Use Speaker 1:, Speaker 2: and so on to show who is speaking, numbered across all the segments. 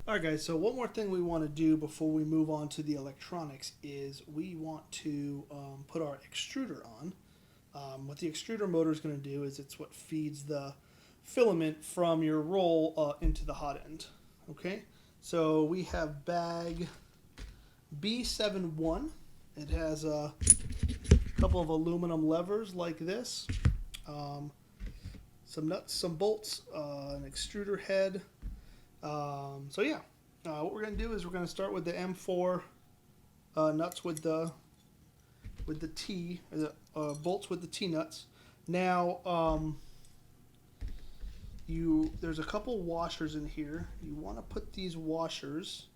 Speaker 1: Alright guys, so one more thing we want to do before we move on to the electronics is we want to put our extruder on. What the extruder motor is going to do is it's what feeds the filament from your roll into the hot end. Okay, so we have bag B71. It has a couple of aluminum levers like this, um, some nuts, some bolts, an extruder head. So yeah, what we're gonna do is we're gonna start with the M4 nuts with the T, or the bolts with the T nuts. Now, there's a couple washers in here. You want to put these washers,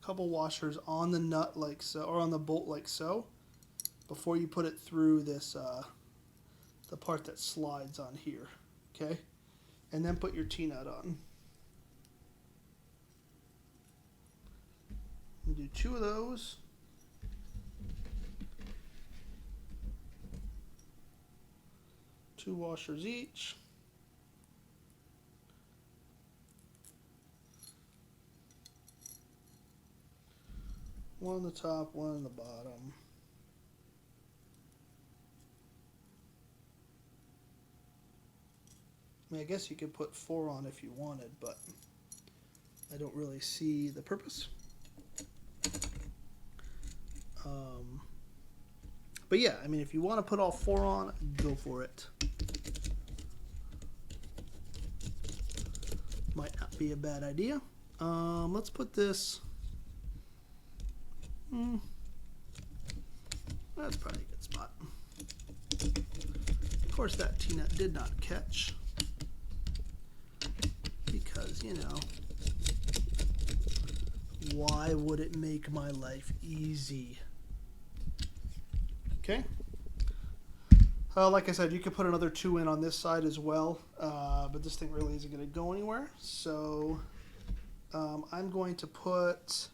Speaker 1: a couple washers on the nut like so, or on the bolt like so, before you put it through this the part that slides on here. Okay, and then put your T nut on. You do two of those. Two washers each. One on the top, one on the bottom. I mean, I guess you could put four on if you wanted, but I don't really see the purpose. But yeah, I mean, if you want to put all four on, go for it. Might not be a bad idea. Let's put this. That's probably a good spot. Of course, that T-nut did not catch because, you know, why would it make my life easy? Okay. Like I said, you could put another two in on this side as well, but this thing really isn't going to go anywhere. So I'm going to put,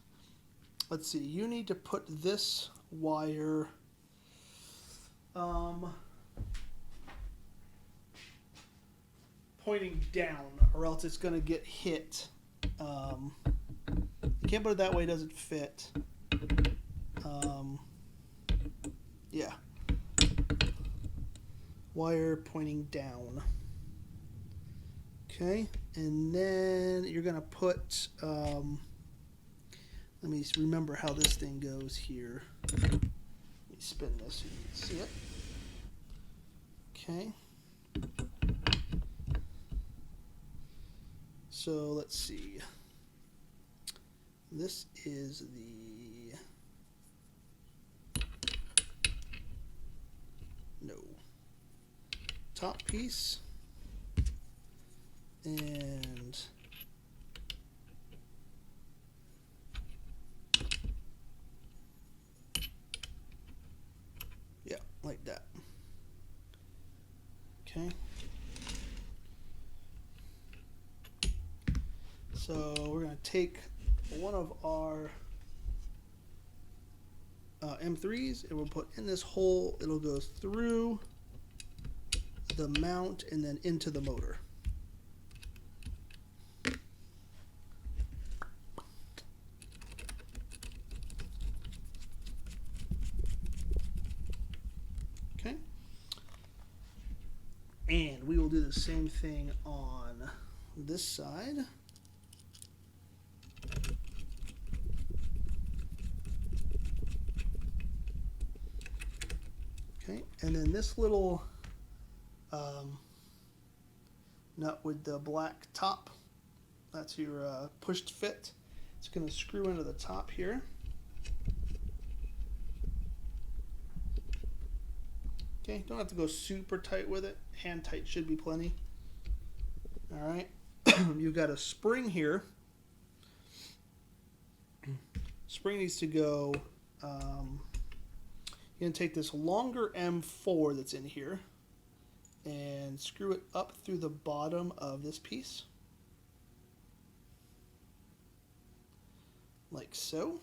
Speaker 1: let's see, you need to put this wire pointing down, or else it's going to get hit. You can't put it that way, it doesn't fit. Yeah. Wire pointing down. Okay, and then you're going to put, let me remember how this thing goes here. Let me spin this so you can see it. Okay. So let's see. This is the, no, top piece, and yeah, like that. Okay. So we're going to take one of our M3s, it will put in this hole, it'll go through the mount and then into the motor. Okay. And we will do the same thing on this side. Okay, and then this little nut with the black top, that's your pushed fit. It's going to screw into the top here. Okay, don't have to go super tight with it. Hand tight should be plenty. All right, you've got a spring here. Spring needs to go, you're going to take this longer M4 that's in here and screw it up through the bottom of this piece. Like so.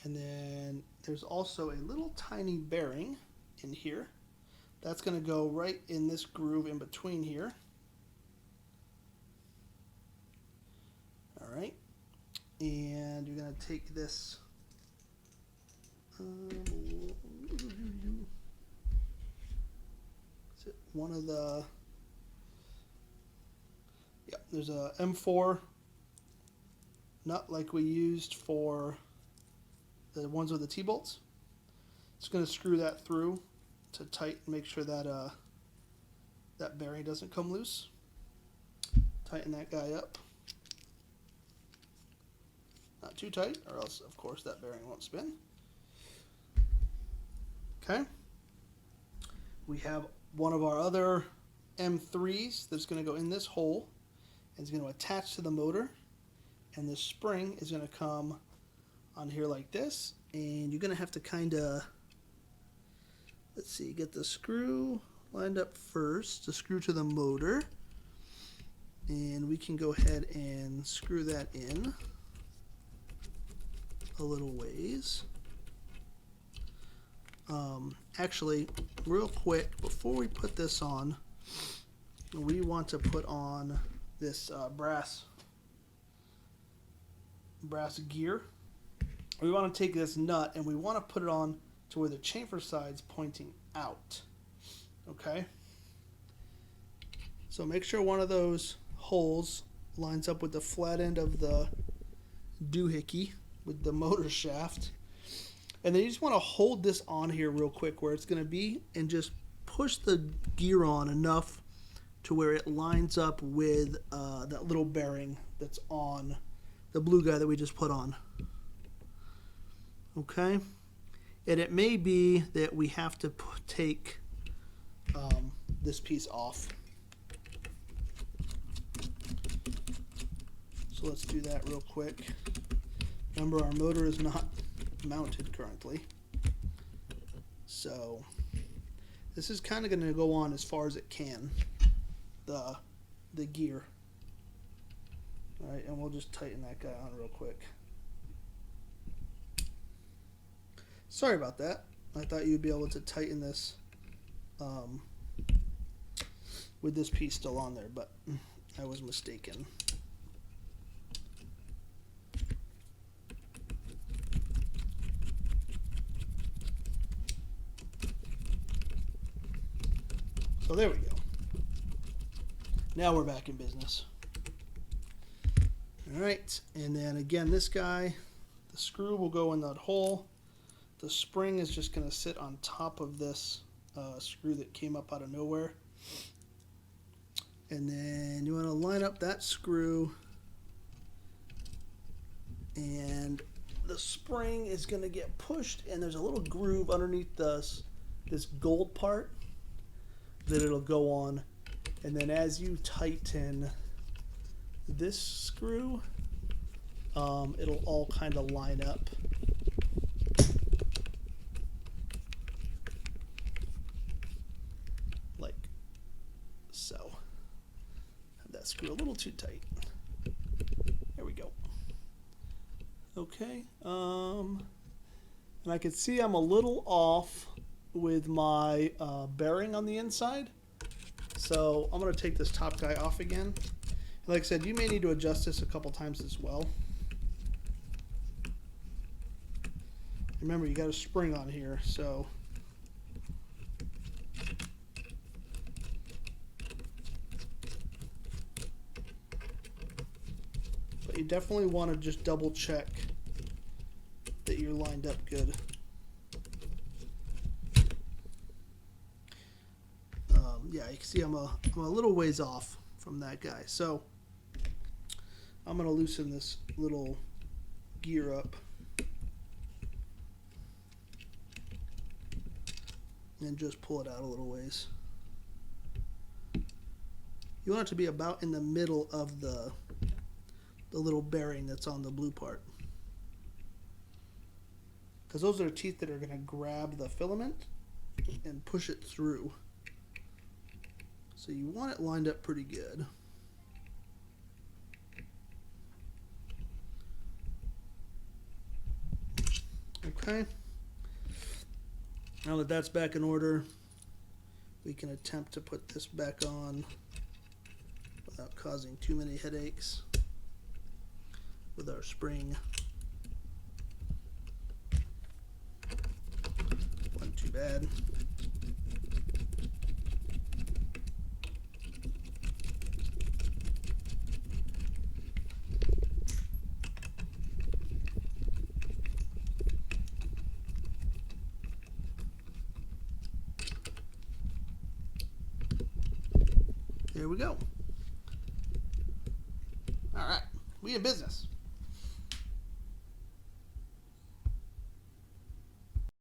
Speaker 1: And then there's also a little tiny bearing in here. That's going to go right in this groove in between here. All right. And you're going to take this. Is it one of the. Yeah, there's a M4 nut like we used for the ones with the T-bolts. It's going to screw that through to tight and make sure that that bearing doesn't come loose. Tighten that guy up. Not too tight, or else, of course, that bearing won't spin. Okay. We have one of our other M3s that's going to go in this hole. And it's going to attach to the motor. And the spring is going to come on here like this. And you're going to have to kind of, let's see, get the screw lined up first to screw to the motor. And we can go ahead and screw that in a little ways. Actually, real quick, before we put this on, we want to put on this brass gear. We want to take this nut and we want to put it on to where the chamfer side's pointing out. Okay? So make sure one of those holes lines up with the flat end of the doohickey with the motor shaft. And then you just want to hold this on here real quick where it's going to be and just push the gear on enough to where it lines up with that little bearing that's on the blue guy that we just put on. Okay? And it may be that we have to take this piece off. So let's do that real quick. Remember, our motor is not mounted currently. So this is kind of going to go on as far as it can, the gear. All right, and we'll just tighten that guy on real quick. Sorry about that. I thought you'd be able to tighten this with this piece still on there, but I was mistaken. So there we go. Now we're back in business. All right, and then again, this guy, the screw will go in that hole. The spring is just going to sit on top of this screw that came up out of nowhere. And then you want to line up that screw, and the spring is going to get pushed, and there's a little groove underneath this gold part that it'll go on. And then as you tighten this screw, it'll all kind of line up. Like so. Have that screw a little too tight. There we go. Okay. And I can see I'm a little off with my bearing on the inside. So I'm going to take this top guy off again. Like I said, you may need to adjust this a couple times as well. Remember, you got a spring on here, so but you definitely want to just double check that you're lined up good. Yeah, you can see I'm a little ways off from that guy. So I'm going to loosen this little gear up and just pull it out a little ways. You want it to be about in the middle of the little bearing that's on the blue part, because those are teeth that are going to grab the filament and push it through. So you want it lined up pretty good. Okay. Now that that's back in order, we can attempt to put this back on without causing too many headaches with our spring. Wasn't too bad. There we go. All right, we in business.